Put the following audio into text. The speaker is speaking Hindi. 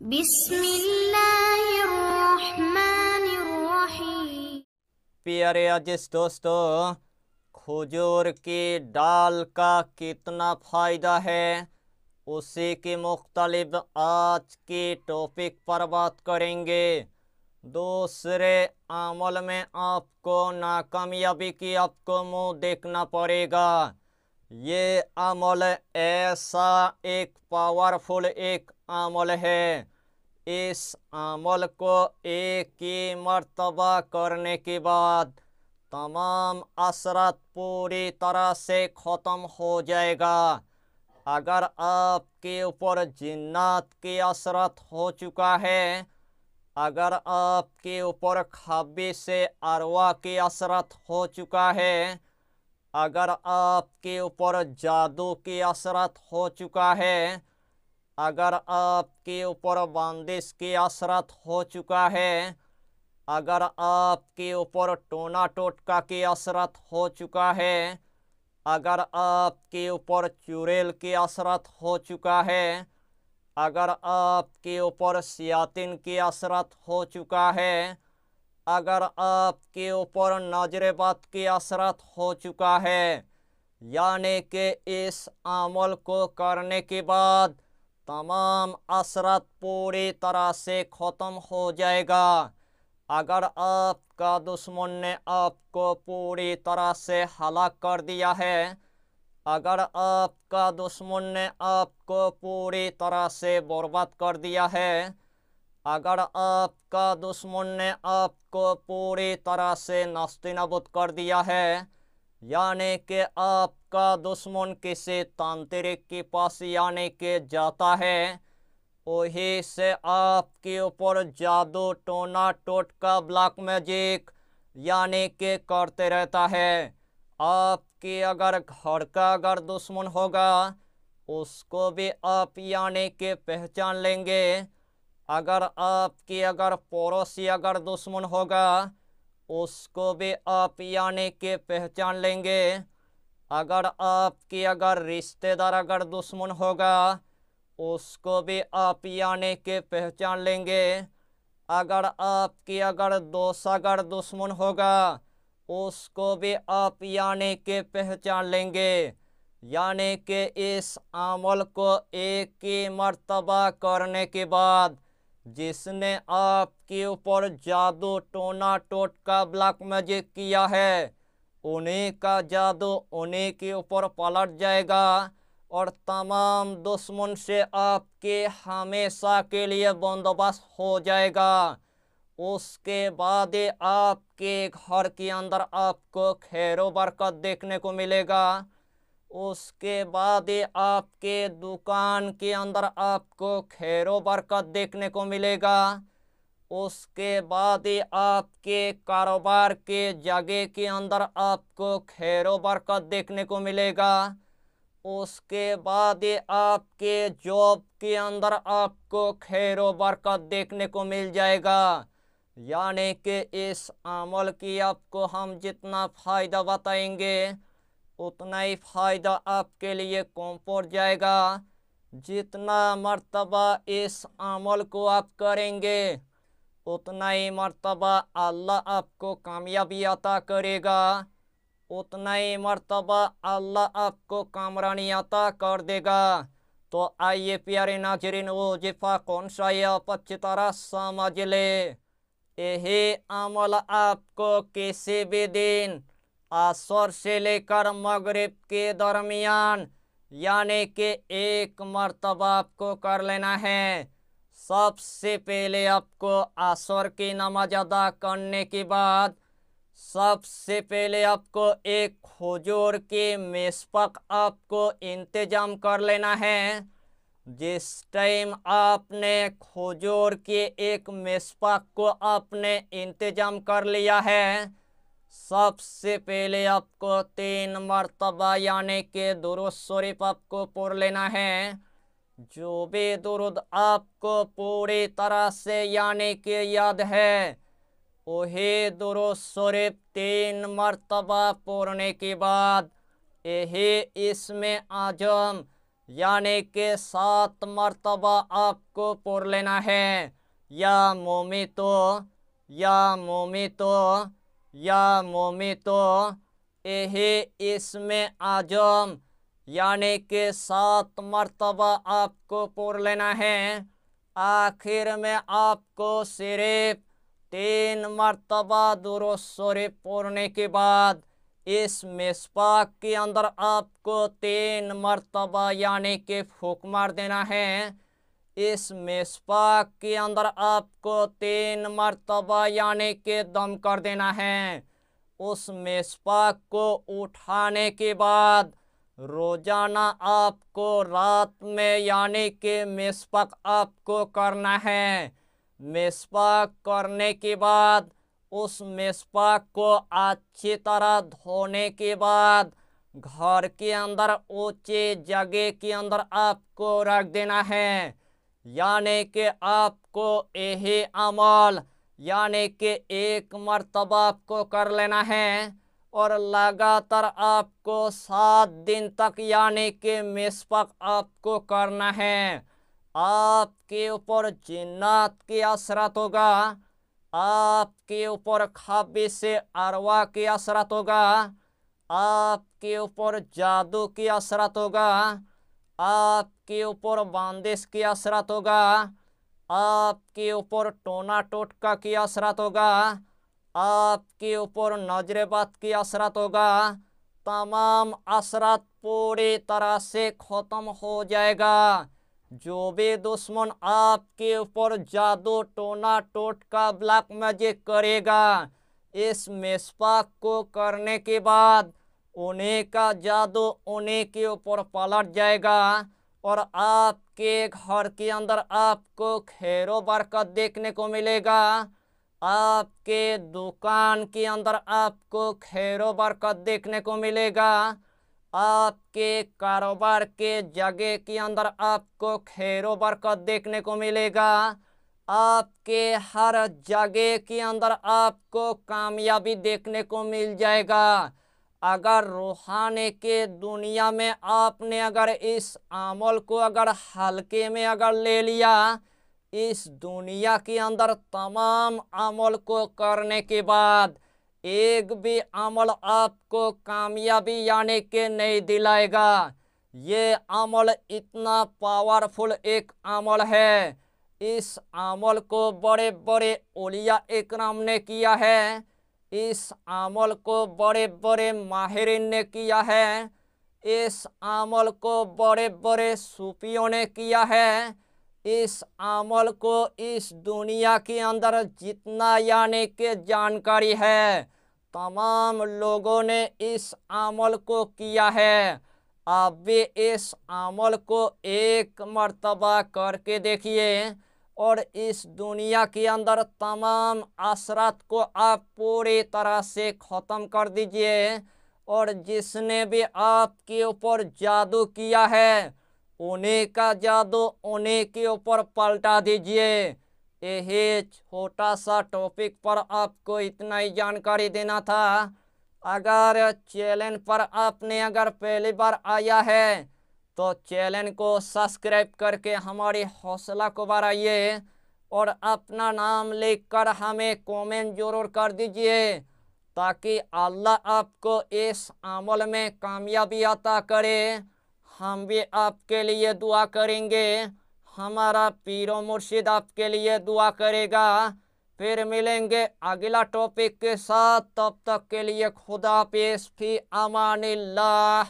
बिस्मिल्लाहिर्रहमानिर्रहीम। प्यारे अजीज दोस्तों, खजूर की डाल का कितना फ़ायदा है उसी की मुख्तलिफ आज की टॉपिक पर बात करेंगे। दूसरे अमल में आपको नाकामयाबी की आपको मुंह देखना पड़ेगा। ये अमल ऐसा एक पावरफुल एक अमल है, इस अमल को एक ही मर्तबा करने के बाद तमाम असरत पूरी तरह से ख़त्म हो जाएगा। अगर आपके ऊपर जिन्नात की असरत हो चुका है, अगर आपके ऊपर खबीस से अरवा की असरत हो चुका है, अगर आपके ऊपर जादू की असरत हो चुका है, अगर आपके ऊपर बंदिश की असरत हो चुका है, अगर आपके ऊपर टोना टोटका की असरत हो चुका है, अगर आपके ऊपर चुड़ैल की असरत हो चुका है, अगर आपके ऊपर सियातिन की असरत हो चुका है, अगर आपके ऊपर नजरबद की असरत हो चुका है, यानी कि इस अमल को करने के बाद तमाम असरत पूरी तरह से ख़त्म हो जाएगा। अगर आपका दुश्मन ने आपको पूरी तरह से हलाक कर दिया है, अगर आपका दुश्मन ने आपको पूरी तरह से बर्बाद कर दिया है, अगर आपका दुश्मन ने आपको पूरी तरह से नस्तिनाबूद कर दिया है, यानी कि आपका दुश्मन किसी तांत्रिक के पास यानी कि जाता है, वही से आपके ऊपर जादू टोना टोटका ब्लैक मैजिक यानी कि करते रहता है। आपके अगर घर का अगर दुश्मन होगा उसको भी आप यानी कि पहचान लेंगे। अगर आपकी अगर पड़ोसी अगर दुश्मन होगा उसको भी आप यानी कि पहचान लेंगे। अगर आपकी अगर रिश्तेदार अगर दुश्मन होगा उसको भी आप यानी कि पहचान लेंगे। अगर आपकी अगर दोस्त अगर दुश्मन होगा उसको भी आप यानी कि पहचान लेंगे। यानी कि इस अमल को एक ही मर्तबा करने के बाद जिसने आपके ऊपर जादू टोना टोटका ब्लैक मैजिक किया है उन्हीं का जादू उन्हीं के ऊपर पलट जाएगा और तमाम दुश्मन से आपके हमेशा के लिए बंदोबस्त हो जाएगा। उसके बाद आपके घर के अंदर आपको खैरो बरकत देखने को मिलेगा। उसके बाद आपके दुकान के अंदर आपको खैरो बरकत देखने को मिलेगा। उसके बाद आपके कारोबार के जगह के अंदर आपको खैरो बरकत देखने को मिलेगा। उसके बाद आपके जॉब के अंदर आपको खैरो बरकत देखने को मिल जाएगा। यानी कि इस अमल की आपको हम जितना फ़ायदा बताएंगे उतना ही फ़ायदा आपके लिए कम पड़ जाएगा। जितना मर्तबा इस अमल को आप करेंगे उतना ही मर्तबा अल्लाह आपको कामयाबी अता करेगा, उतना ही मर्तबा अल्लाह आपको कामरानी अता कर देगा। तो आइए प्यारे नाज़रीन, वो जिफा कौन सा है आप अच्छी तरह समझ ले। यही अमल आपको किसी भी दिन असर से लेकर मगरिब के दरमियान यानी कि एक मर्तबा आपको कर लेना है। सबसे पहले आपको असर की नमाज अदा करने के बाद सबसे पहले आपको एक खजूर की मिसपक आपको इंतजाम कर लेना है। जिस टाइम आपने खजूर की एक मिसपक को आपने इंतजाम कर लिया है, सबसे पहले आपको 3 मर्तबा यानी कि दुरूद शरीफ आपको पढ़ लेना है। जो भी दुरूद आपको पूरी तरह से यानी कि याद है वही दुरूद शरीफ 3 मर्तबा पढ़ने के बाद यही इसमें आजम यानी कि 7 मर्तबा आपको पढ़ लेना है। या मोमितो, या मोमितो, या मोमितो, यही इसमें आजम यानी कि 7 मर्तबा आपको पढ़ लेना है। आखिर में आपको सिर्फ 3 मर्तबा दुरूद शरीफ पढ़ने के बाद इस मिसबाक के अंदर आपको 3 मर्तबा यानी कि फूंक मार देना है। इस मिसबाक के अंदर आपको 3 मर्तबा यानी कि दम कर देना है। उस मिसबाक को उठाने के बाद रोजाना आपको रात में यानी कि मिसबाक आपको करना है। मिसबाक करने के बाद उस मिसबाक को अच्छी तरह धोने के बाद घर के अंदर ऊंची जगह के अंदर आपको रख देना है। यानी कि आपको यही अमल यानी कि 1 मर्तबा आपको कर लेना है और लगातार आपको 7 दिन तक यानी कि मिसबाक आपको करना है। आपके ऊपर जिन्नात की असरत होगा, आपके ऊपर खबीस से अरवा की असरत होगा, आपके ऊपर जादू की असरत होगा, आपके ऊपर बंदिश की असरत होगा, आपके ऊपर टोना टोटका की असरत होगा, आपके ऊपर नजरेबात की असरत होगा। तमाम असरत पूरी तरह से ख़त्म हो जाएगा। जो भी दुश्मन आपके ऊपर जादू टोना टोटका ब्लैक मैजिक करेगा, इस मिसबाक को करने के बाद उन्हीं का जादू उन्हीं के ऊपर पलट जाएगा और आपके घर के अंदर आपको खैरो बरकत देखने को मिलेगा। आपके दुकान के अंदर आपको खैरो बरकत देखने को मिलेगा। आपके कारोबार के जगह के अंदर आपको खैरो बरकत देखने को मिलेगा। आपके हर जगह के अंदर आपको कामयाबी देखने को मिल जाएगा। अगर रूहानी के दुनिया में आपने अगर इस अमल को अगर हल्के में अगर ले लिया, इस दुनिया के अंदर तमाम अमल को करने के बाद एक भी अमल आपको कामयाबी यानी कि नहीं दिलाएगा। ये अमल इतना पावरफुल एक अमल है। इस अमल को बड़े बड़े औलिया इकराम ने किया है। इस अमल को बड़े बड़े माहिरीन ने किया है। इस अमल को बड़े बड़े सूफियों ने किया है। इस अमल को इस दुनिया के अंदर जितना यानी कि जानकारी है, तमाम लोगों ने इस अमल को किया है। आप भी इस अमल को 1 मर्तबा करके देखिए और इस दुनिया के अंदर तमाम असरात को आप पूरी तरह से ख़त्म कर दीजिए। और जिसने भी आपके ऊपर जादू किया है, उन्हीं का जादू उन्हीं के ऊपर पलटा दीजिए। यही छोटा सा टॉपिक पर आपको इतना ही जानकारी देना था। अगर चैनल पर आपने अगर पहली बार आया है तो चैनल को सब्सक्राइब करके हमारी हौसला को बढ़ाइए और अपना नाम लिखकर हमें कमेंट जरूर कर दीजिए, ताकि अल्लाह आपको इस अमल में कामयाबी अता करे। हम भी आपके लिए दुआ करेंगे, हमारा पीरो मुर्शिद आपके लिए दुआ करेगा। फिर मिलेंगे अगला टॉपिक के साथ, तब तक के लिए खुदा हाफिज़, फी अमानिल्लाह।